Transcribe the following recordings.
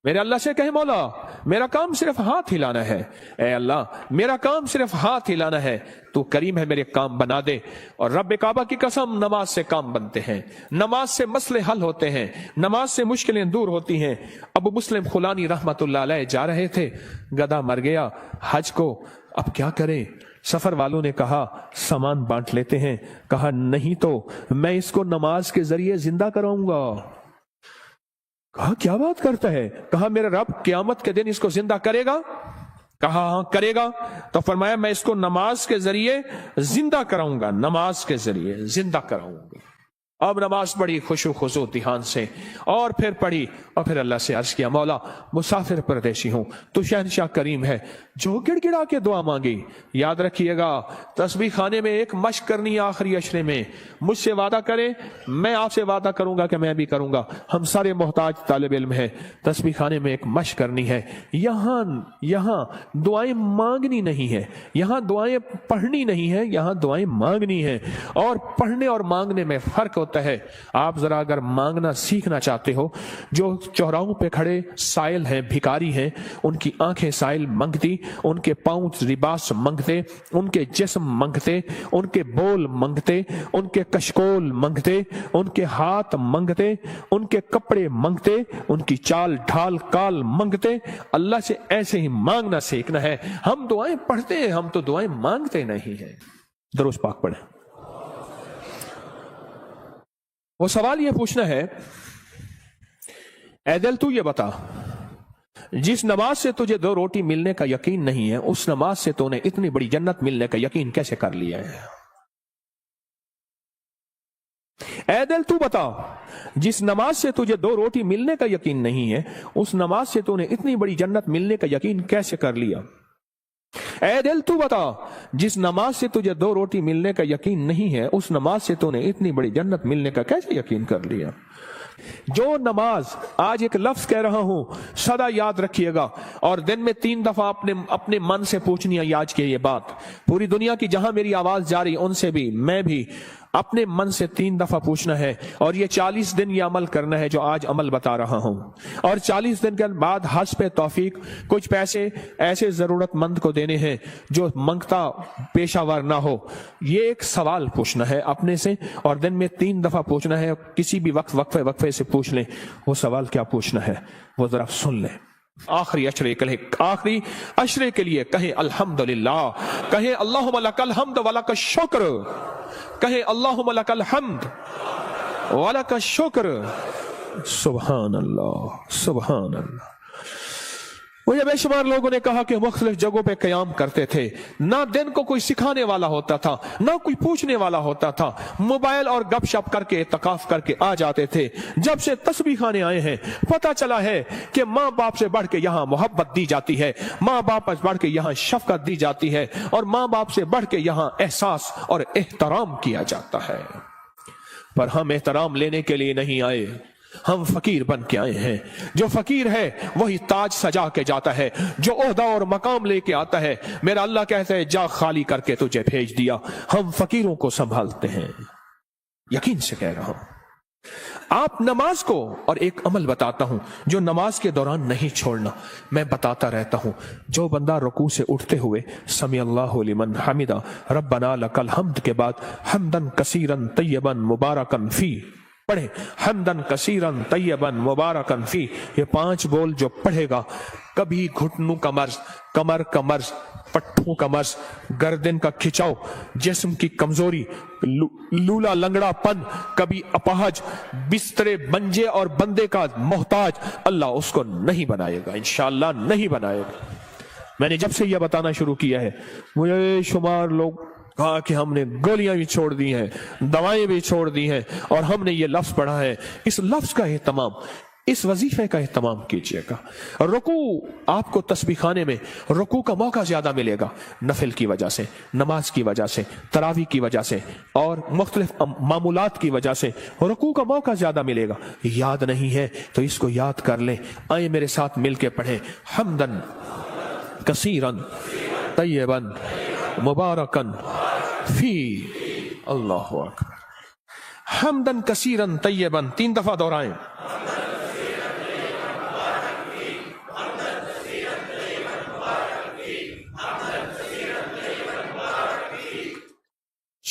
میرے اللہ سے کہیں مولا میرا کام صرف ہاتھ ہلانا ہے، اے اللہ میرا کام صرف ہاتھ ہلانا ہے، تو کریم ہے میرے کام بنا دے۔ اور رب کعبہ کی قسم نماز سے کام بنتے ہیں، نماز سے مسئلے حل ہوتے ہیں، نماز سے مشکلیں دور ہوتی ہیں۔ ابو مسلم خولانی رحمت اللہ علیہ جا رہے تھے، گدھا مر گیا حج کو، اب کیا کریں؟ سفر والوں نے کہا سامان بانٹ لیتے ہیں، کہا نہیں تو میں اس کو نماز کے ذریعے زندہ کراؤں گا۔ کہا کیا بات کرتا ہے؟ کہا میرا رب قیامت کے دن اس کو زندہ کرے گا؟ کہا ہاں کرے گا۔ تو فرمایا میں اس کو نماز کے ذریعے زندہ کراؤں گا، نماز کے ذریعے زندہ کراؤں گا۔ اب نماز پڑھی خشوع خضوع دھیان سے، اور پھر پڑھی، اور پھر اللہ سے عرض کیا مولا مسافر پردیشی ہوں، تو شہنشاہ کریم ہے، جو گڑ گڑا کے دعا مانگی۔ یاد رکھیے گا تسبیح خانے میں ایک مشق کرنی آخری اشرے میں، مجھ سے وعدہ کرے میں آپ سے وعدہ کروں گا کہ میں بھی کروں گا، ہم سارے محتاج طالب علم ہیں، تسبیح خانے میں ایک مشق کرنی ہے۔ یہاں دعائیں مانگنی نہیں ہے، یہاں دعائیں پڑھنی نہیں ہے، یہاں دعائیں مانگنی ہے، اور پڑھنے اور مانگنے میں فرق ہوتا ہے۔ آپ ذرا اگر مانگنا سیکھنا چاہتے ہو، جو چوراہوں پہ کھڑے سائل ہیں، بھکاری ہیں، ان کی آنکھیں سائل منگتی، ان کے پاؤں لباس منگتے، ان کے جسم منگتے، ان کے بول منگتے، ان کے کشکول منگتے، ان کے ہاتھ منگتے، ان کے کپڑے منگتے، ان کی چال ڈھال کال منگتے۔ اللہ سے ایسے ہی مانگنا سیکھنا ہے۔ ہم دعائیں پڑھتے ہیں، ہم تو دعائیں مانگتے نہیں ہیں۔ درود پاک پڑھیں۔ وہ سوال یہ پوچھنا ہے، اے دل تو یہ بتا، جس نماز سے تجھے 2 روٹی ملنے کا یقین نہیں ہے، اس نماز سے تو نے اتنی بڑی جنت ملنے کا یقین کیسے کر لیا ہے؟ اے دل تو بتا، جس نماز سے تجھے 2 روٹی ملنے کا یقین نہیں ہے، اس نماز سے تو نے اتنی بڑی جنت ملنے کا یقین کیسے کر لیا؟ اے دل تو بتا، جس نماز سے تجھے 2 روٹی ملنے کا یقین نہیں ہے، اس نماز سے تو نے اتنی بڑی جنت ملنے کا کیسے یقین کر لیا؟ جو نماز، آج ایک لفظ کہہ رہا ہوں سدا یاد رکھیے گا، اور دن میں 3 دفعہ اپنے من سے پوچھنی ہے آج کے یہ بات، پوری دنیا کی جہاں میری آواز جاری ان سے بھی، میں بھی اپنے من سے 3 دفعہ پوچھنا ہے، اور یہ 40 دن یہ عمل کرنا ہے جو آج عمل بتا رہا ہوں، اور 40 دن کے بعد حسب توفیق کچھ پیسے ایسے ضرورت مند کو دینے ہیں جو منگتا پیشہ ور نہ ہو۔ یہ ایک سوال پوچھنا ہے اپنے سے، اور دن میں 3 دفعہ پوچھنا ہے، کسی بھی وقت وقفے سے پوچھ لیں۔ وہ سوال کیا پوچھنا ہے وہ ذرا سن لیں۔ آخری اشرے کے لیے کہیں الحمدللہ، کہیں اللہم لک الحمد ولک الشکر، کہیں اللہم لک الحمد ولک الشکر۔ سبحان اللہ سبحان اللہ۔ مجھے بے شمار لوگوں نے کہا کہ مختلف جگہوں پہ قیام کرتے تھے، نہ دن کو کوئی سکھانے والا ہوتا تھا، نہ کوئی پوچھنے والا ہوتا تھا، موبائل اور گپ شپ کر کے اعتکاف کر کے آ جاتے تھے۔ جب سے تسبیح خانے آئے ہیں پتہ چلا ہے کہ ماں باپ سے بڑھ کے یہاں محبت دی جاتی ہے، ماں باپ سے بڑھ کے یہاں شفقت دی جاتی ہے، اور ماں باپ سے بڑھ کے یہاں احساس اور احترام کیا جاتا ہے۔ پر ہم احترام لینے کے لیے نہیں آئے، ہم فقیر بن کے آئے ہیں۔ جو فقیر ہے وہی تاج سجا کے جاتا ہے، جو عہدہ اور مقام لے کے آتا ہے میرا اللہ کہتا ہے جا خالی کر کے تجھے بھیج دیا۔ ہم فقیروں کو سنبھالتے ہیں، یقین سے کہہ رہا ہوں۔ آپ نماز کو، اور ایک عمل بتاتا ہوں جو نماز کے دوران نہیں چھوڑنا، میں بتاتا رہتا ہوں، جو بندہ رکوع سے اٹھتے ہوئے سمی اللہ لمن حمدہ ربنا لک الحمد کے بعد حمدن کثیرن طیبن مبارکن فی پڑھے، حمدن کثیرن طیبن مبارکن فی، یہ 5 بول جو پڑھے گا، کبھی گھٹنوں کا مرض، کمر کا مرض، پٹھوں کا مرض، گردن کا کھچاؤ، جسم کی کمزوری، لولا لنگڑا پن، کبھی اپاہج، بسترے منجے اور بندے کا محتاج، اللہ اس کو نہیں بنائے گا، انشاءاللہ نہیں بنائے گا۔ میں نے جب سے یہ بتانا شروع کیا ہے مجھے شمار لوگ کہا کہ ہم نے گولیاں بھی چھوڑ دی ہیں، دوائیں بھی چھوڑ دی ہیں، اور ہم نے یہ لفظ پڑھا ہے۔ اس لفظ کا اہتمام، اس وظیفے کا اہتمام کیجئے گا۔ رکوع، آپ کو تسبیح خانے میں رکوع کا موقع زیادہ ملے گا، نفل کی وجہ سے، نماز کی وجہ سے، تراویح کی وجہ سے، اور مختلف معمولات کی وجہ سے رکوع کا موقع زیادہ ملے گا۔ یاد نہیں ہے تو اس کو یاد کر لیں۔ آئیں میرے ساتھ مل کے پڑھیں، حمدن کثیرن طیبن مبارکن فی، اللہ اکبر، حمدن کثیرن طیبن، 3 دفعہ دہرائیں،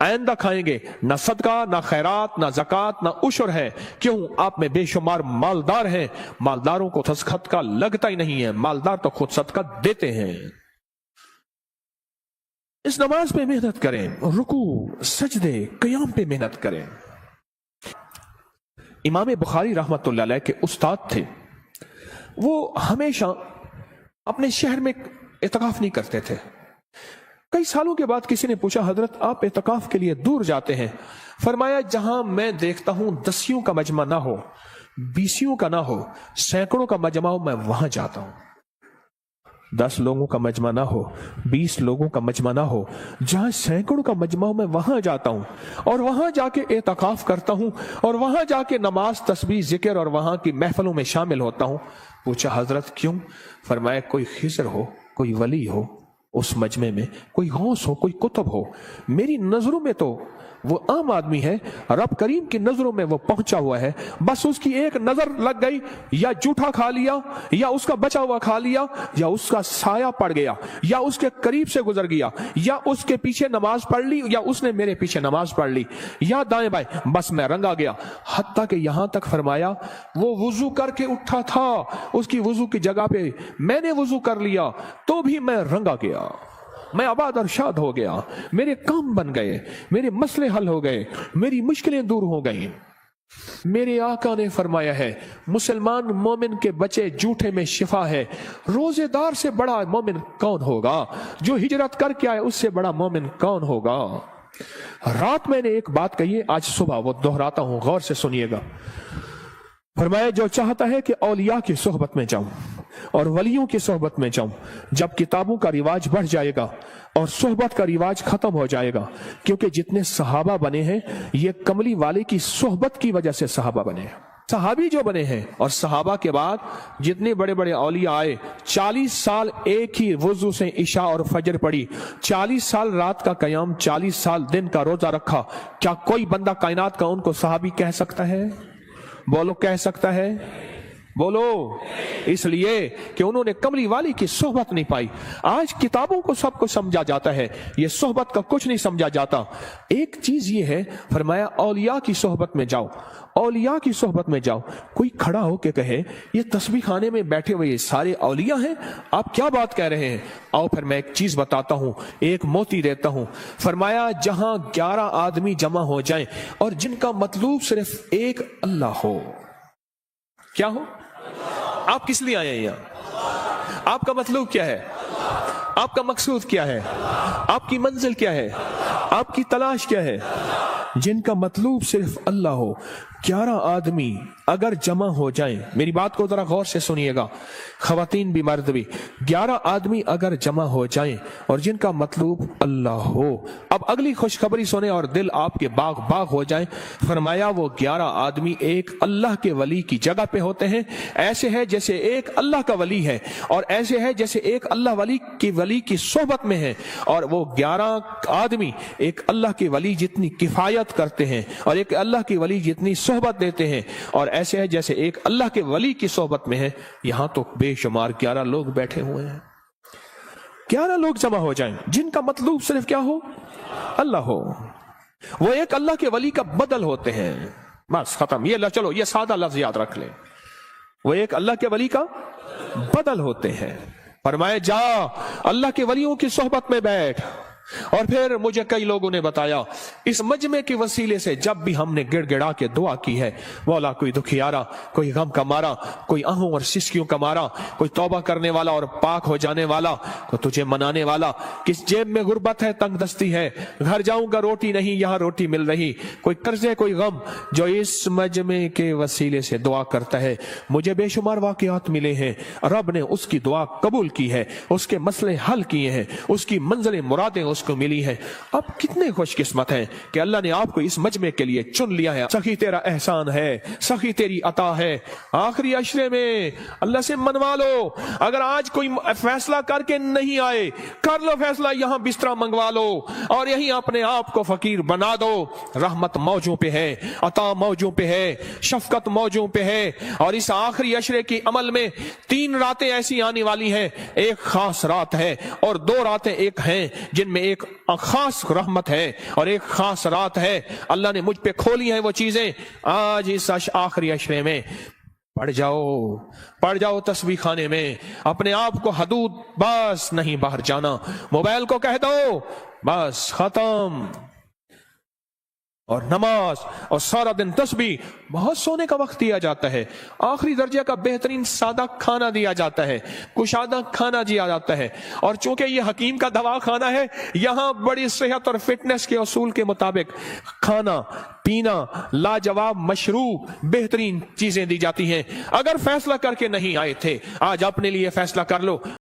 آئندہ کھائیں گے، نہ صدقہ نہ خیرات نہ زکات نہ عشر ہے، کیوں آپ میں بے شمار مالدار ہیں، مالداروں کو صدقہ لگتا ہی نہیں ہے، مالدار تو خود صدقہ دیتے ہیں۔ اس نماز پہ محنت کریں، رکوع سجدے قیام پہ محنت کریں۔ امام بخاری رحمت اللہ علیہ کے استاد تھے، وہ ہمیشہ اپنے شہر میں اعتکاف نہیں کرتے تھے۔ کئی سالوں کے بعد کسی نے پوچھا حضرت آپ اعتکاف کے لیے دور جاتے ہیں؟ فرمایا جہاں میں دیکھتا ہوں 10 کا مجمع نہ ہو، 20 کا نہ ہو، سینکڑوں کا مجمع ہو، میں وہاں جاتا ہوں۔ 10 لوگوں کا مجمع نہ ہو، 20 لوگوں کا مجمع نہ ہو، جہاں سینکڑوں کا مجمع ہو میں وہاں جاتا ہوں اور وہاں جا کے اعتکاف کرتا ہوں اور وہاں جا کے نماز تسبیح ذکر اور وہاں کی محفلوں میں شامل ہوتا ہوں۔ پوچھا حضرت کیوں؟ فرمایا کوئی خضر ہو، کوئی ولی ہو اس مجمع میں، کوئی غوث ہو، کوئی قطب ہو، میری نظروں میں تو وہ عام آدمی ہے، رب کریم کی نظروں میں وہ پہنچا ہوا ہے، بس اس کی ایک نظر لگ گئی، یا جھوٹا کھا لیا، یا اس کا بچا ہوا کھا لیا، یا اس کا سایہ پڑ گیا، یا اس کے قریب سے گزر گیا، یا اس کے پیچھے نماز پڑھ لی، یا اس نے میرے پیچھے نماز پڑھ لی، یا دائیں بائیں، بس میں رنگا گیا۔ حتیٰ کہ یہاں تک فرمایا وہ وضو کر کے اٹھا تھا، اس کی وضو کی جگہ پہ میں نے وضو کر لیا تو بھی میں رنگا گیا، میں آباد اور شاد ہو گیا، میرے کام بن گئے، میرے مسئلے حل ہو گئے، میری مشکلیں دور ہو گئیں۔ میرے آقا نے فرمایا ہے مسلمان مومن کے بچے جھوٹے میں شفا ہے۔ روزے دار سے بڑا مومن کون ہوگا؟ جو ہجرت کر کے آئے اس سے بڑا مومن کون ہوگا؟ رات میں نے ایک بات کہی ہے، آج صبح وہ دہراتا ہوں، غور سے سنیے گا۔ فرمایا جو چاہتا ہے کہ اولیاء کی صحبت میں جاؤں اور ولیوں کی صحبت میں جاؤں، جب کتابوں کا رواج بڑھ جائے گا اور صحبت کا رواج ختم ہو جائے گا، کیونکہ جتنے صحابہ بنے ہیں یہ کملی والے کی صحبت کی وجہ سے صحابہ بنے ہیں، صحابی جو بنے ہیں۔ اور صحابہ کے بعد جتنے بڑے بڑے اولیاء آئے، 40 سال ایک ہی وضو سے عشاء اور فجر پڑھی، 40 سال رات کا قیام، 40 سال دن کا روزہ رکھا، کیا کوئی بندہ کائنات کا ان کو صحابی کہہ سکتا ہے؟ بولو کہہ سکتا ہے؟ بولو۔ اس لیے کہ انہوں نے کملی والی کی صحبت نہیں پائی۔ آج کتابوں کو سب کچھ سمجھا جاتا ہے، یہ صحبت کا کچھ نہیں سمجھا جاتا۔ ایک چیز یہ ہے، فرمایا اولیاء کی صحبت میں جاؤ، اولیاء کی صحبت میں جاؤ۔ کوئی کھڑا ہو کے کہے یہ تسبیح خانے میں بیٹھے ہوئے یہ سارے اولیاء ہیں، آپ کیا بات کہہ رہے ہیں؟ آؤ پھر میں ایک چیز بتاتا ہوں، ایک موتی دیتا ہوں۔ فرمایا جہاں 11 آدمی جمع ہو جائیں اور جن کا مطلوب صرف ایک اللہ ہو، کیا ہو؟ آپ کس لیے آئے ہیں یہاں؟ آپ کا مطلوب کیا ہے؟ آپ کا مقصود کیا ہے؟ آپ کی منزل کیا ہے؟ آپ کی تلاش کیا ہے؟ جن کا مطلوب صرف اللہ ہو، 11 آدمی اگر جمع ہو جائیں، میری بات کو ذرا غور سے سنیے گا، خواتین بھی مرد بھی، 11 آدمی اگر جمع ہو جائیں اور جن کا مطلوب اللہ ہو۔ اب اگلی خوشخبری سنیں اور دل آپ کے باغ باغ ہو جائیں۔ فرمایا وہ 11 آدمی ایک اللہ کے ولی کی جگہ پہ ہوتے ہیں، ایسے ہے جیسے ایک اللہ کا ولی ہے، اور ایسے ہے جیسے ایک اللہ ولی کی صحبت میں ہے، اور وہ 11 آدمی ایک اللہ کے ولی جتنی کفایت کرتے ہیں اور ایک اللہ کے ولی جتنی صحبت دیتے ہیں، اور ایسے ہے جیسے ایک اللہ کے ولی کی صحبت میں ہے۔ یہاں تو بے شمار 11 لوگ بیٹھے ہوئے ہیں، 11 لوگ جمع ہو جائیں جن کا مطلوب صرف کیا ہو؟ اللہ ہو، وہ ایک اللہ کے ولی کا بدل ہوتے ہیں، بس ختم۔ یہ چلو یہ سادہ لفظ یاد رکھ لیں، وہ ایک اللہ کے ولی کا بدل ہوتے ہیں۔ فرمائے جا اللہ کے ولیوں کی صحبت میں بیٹھ۔ اور پھر مجھے کئی لوگوں نے بتایا اس مجمع کے وسیلے سے جب بھی ہم نے گڑ گڑا کے دعا کی ہے، مولا کوئی دکھیارا، کوئی غم کا مارا، کوئی آہوں اور سسکیوں کا مارا، کوئی توبہ کرنے والا اور پاک ہو جانے والا، کوئی تجھے منانے والا، کس جیب میں غربت ہے، تنگ دستی ہے، گھر جاؤں گا روٹی نہیں یہاں روٹی مل رہی، کوئی قرضے کوئی غم، جو اس مجمع کے وسیلے سے دعا کرتا ہے، مجھے بے شمار واقعات ملے ہیں، رب نے اس کی دعا قبول کی ہے، اس کے مسئلے حل کیے ہیں، اس کی منزلیں مرادیں اس کو ملی ہے۔ اب کتنے خوش قسمت ہیں کہ اللہ نے آپ کو اس مجمع کے لیے چن لیا ہے۔ سخی تیرا احسان ہے، سخی تیری عطا ہے۔ آخری عشرے میں اللہ سے منوا لو، اگر آج کوئی فیصلہ کر کے نہیں آئے کر لو فیصلہ، یہاں بستر منگوا لو اور یہیں اپنے آپ کو فقیر بنا دو۔ رحمت موجوں پہ ہے، عطا موجوں پہ ہے، شفقت موجوں پہ ہے، اور اس آخری عشرے کی عمل میں 3 راتیں ایسی آنے والی ہیں، ایک خاص رات ہے اور 2 راتیں ایک ہیں جن میں ایک خاص رحمت ہے اور ایک خاص رات ہے، اللہ نے مجھ پہ کھولی ہیں وہ چیزیں۔ آج اس آخری عشرے میں پڑھ جاؤ تسبیح خانے میں، اپنے آپ کو حدود بس نہیں باہر جانا، موبائل کو کہہ دو بس ختم، اور نماز اور سارا دن تسبیح۔ بہت سونے کا وقت دیا جاتا ہے، آخری درجے کا بہترین سادہ کھانا دیا جاتا ہے، کشادہ کھانا دیا جاتا ہے، اور چونکہ یہ حکیم کا دوا کھانا ہے، یہاں بڑی صحت اور فٹنس کے اصول کے مطابق کھانا پینا لاجواب مشروب بہترین چیزیں دی جاتی ہیں۔ اگر فیصلہ کر کے نہیں آئے تھے، آج اپنے لیے فیصلہ کر لو۔